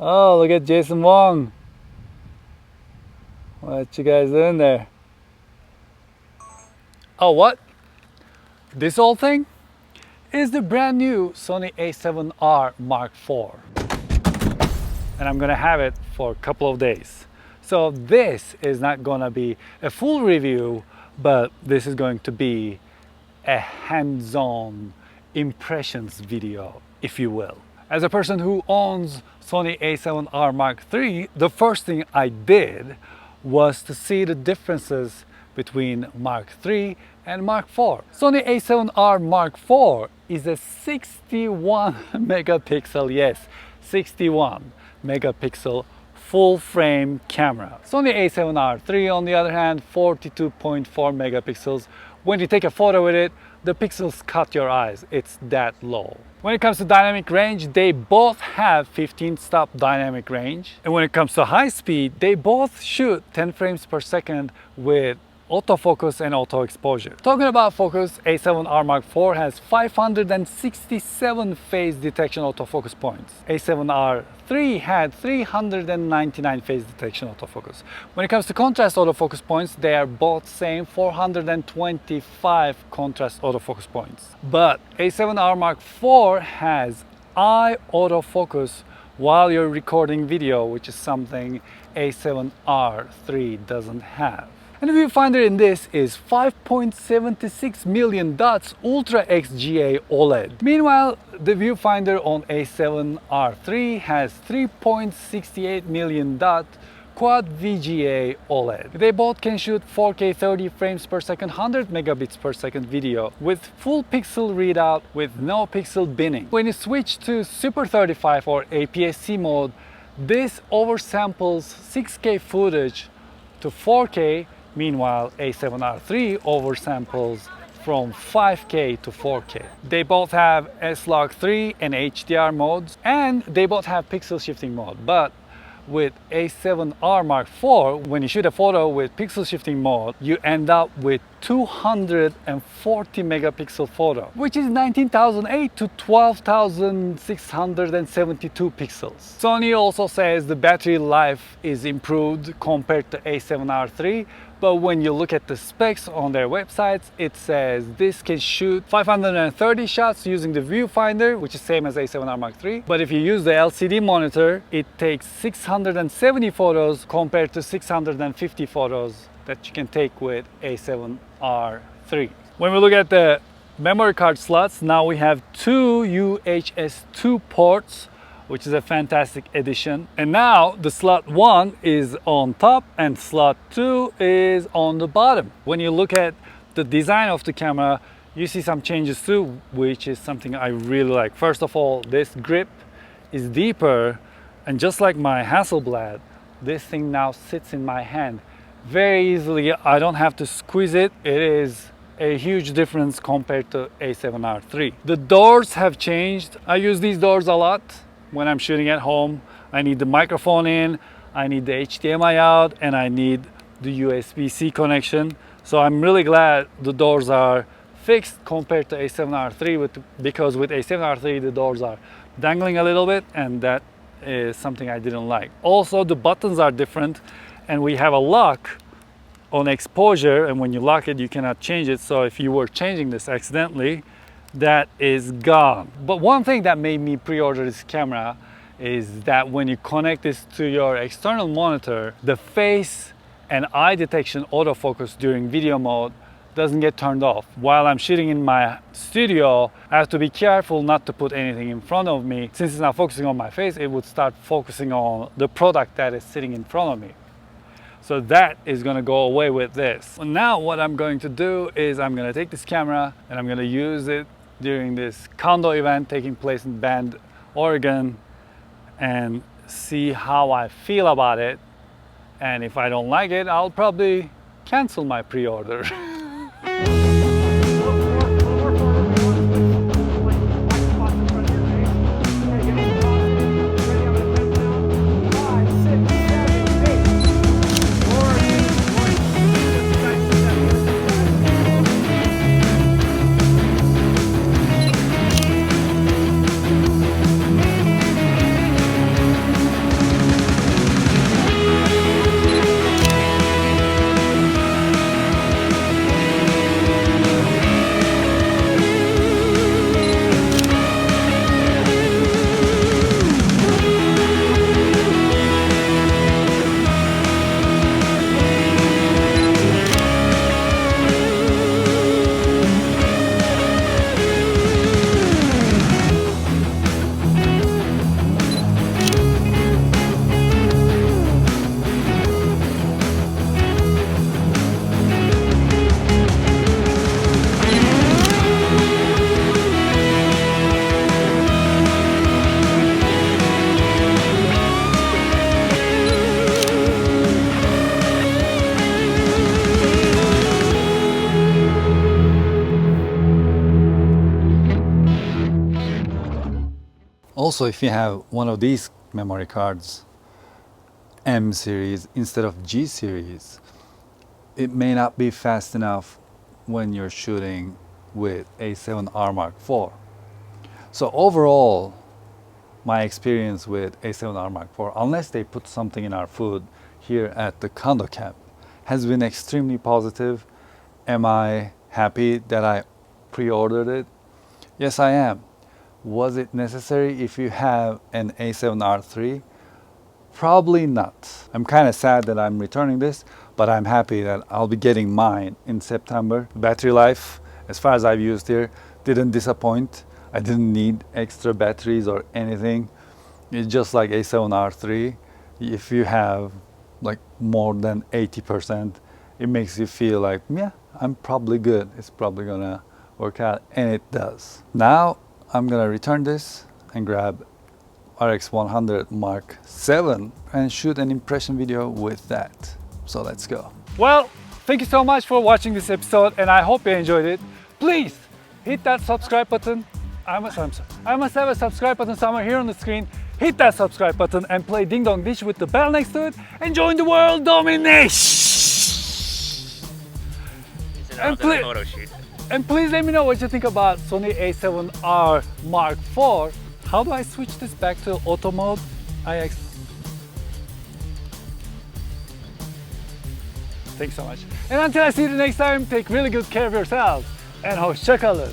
Oh, look at Jason Wong. What you guys doing there? Oh, what? This whole thing is the brand new Sony A7R Mark IV. And I'm gonna have it for a couple of days. So this is not gonna be a full review, but this is going to be a hands-on impressions video, if you will. As a person who owns Sony A7R Mark III, the first thing I did was to see the differences between Mark III and Mark IV. Sony A7R Mark IV is a 61 megapixel, yes, 61 megapixel full frame camera. Sony A7R III on the other hand, 42.4 megapixels. When you take a photo with it, the pixels cut your eyes. It's that low. When it comes to dynamic range, they both have 15 stop dynamic range. And when it comes to high speed, they both shoot 10 frames per second with autofocus and auto exposure. Talking about focus, A7R Mark IV has 567 phase detection autofocus points. A7R III had 399 phase detection autofocus. When it comes to contrast autofocus points, they are both same 425 contrast autofocus points. But A7R Mark IV has eye autofocus while you're recording video, which is something A7R III doesn't have. And the viewfinder in this is 5.76 million dots Ultra XGA OLED. Meanwhile, the viewfinder on A7R III has 3.68 million dot Quad VGA OLED. They both can shoot 4K 30 frames per second, 100 megabits per second video with full pixel readout with no pixel binning. When you switch to Super 35 or APS-C mode, this oversamples 6K footage to 4K. Meanwhile, A7R III oversamples from 5K to 4K. They both have S-Log3 and HDR modes, and they both have pixel shifting mode. But with A7R Mark IV, when you shoot a photo with pixel shifting mode, you end up with 240 megapixel photo, which is 19,008 to 12,672 pixels. Sony also says the battery life is improved compared to A7R III, but when you look at the specs on their websites, it says this can shoot 530 shots using the viewfinder, which is same as A7R Mark III. But if you use the LCD monitor, it takes 670 photos compared to 650 photos that you can take with A7R III. When we look at the memory card slots, now we have two UHS 2 ports, which is a fantastic addition. And now the slot 1 is on top and slot 2 is on the bottom. When you look at the design of the camera, you see some changes too, which is something I really like. First of all, this grip is deeper, and just like my Hasselblad, this thing now sits in my hand very easily. I don't have to squeeze it. It is a huge difference compared to A7R III. The doors have changed. I use these doors a lot when I'm shooting at home. I need the microphone in, I need the HDMI out, and I need the USB-C connection. So I'm really glad the doors are fixed compared to A7R III, because with A7R III the doors are dangling a little bit, and that is something I didn't like. Also, the buttons are different, and we have a lock on exposure, and when you lock it you cannot change it. So if you were changing this accidentally, that is gone. But one thing that made me pre-order this camera is that when you connect this to your external monitor, the face and eye detection autofocus during video mode doesn't get turned off. While I'm shooting in my studio, I have to be careful not to put anything in front of me. Since it's not focusing on my face, it would start focusing on the product that is sitting in front of me. So that is going to go away with this. Well, now what I'm going to do is I'm going to take this camera and I'm going to use it during this Kando event taking place in Bend, Oregon, and see how I feel about it. And if I don't like it, I'll probably cancel my pre-order. Also, if you have one of these memory cards, M series instead of G series, it may not be fast enough when you're shooting with A7R Mark IV. So overall, my experience with A7R Mark IV, unless they put something in our food here at the Kando camp, has been extremely positive. Am I happy that I pre-ordered it? Yes, I am. Was it necessary if you have an A7R III? Probably not. I'm kind of sad that I'm returning this, but I'm happy that I'll be getting mine in September. Battery life, as far as I've used here, didn't disappoint. I didn't need extra batteries or anything. It's just like A7R III. If you have like more than 80%, it makes you feel like, yeah, I'm probably good. It's probably gonna work out, and it does. Now I'm gonna return this and grab RX 100 Mark VII and shoot an impression video with that. So let's go. Well, thank you so much for watching this episode, and I hope you enjoyed it. Please hit that subscribe button. I must have a subscribe button somewhere here on the screen. Hit that subscribe button and play Ding Dong Dish with the bell next to it and join the world domination. And please let me know what you think about Sony A7R Mark IV. How do I switch this back to auto mode? Thanks so much. And until I see you the next time, take really good care of yourselves. And hoşça kalın.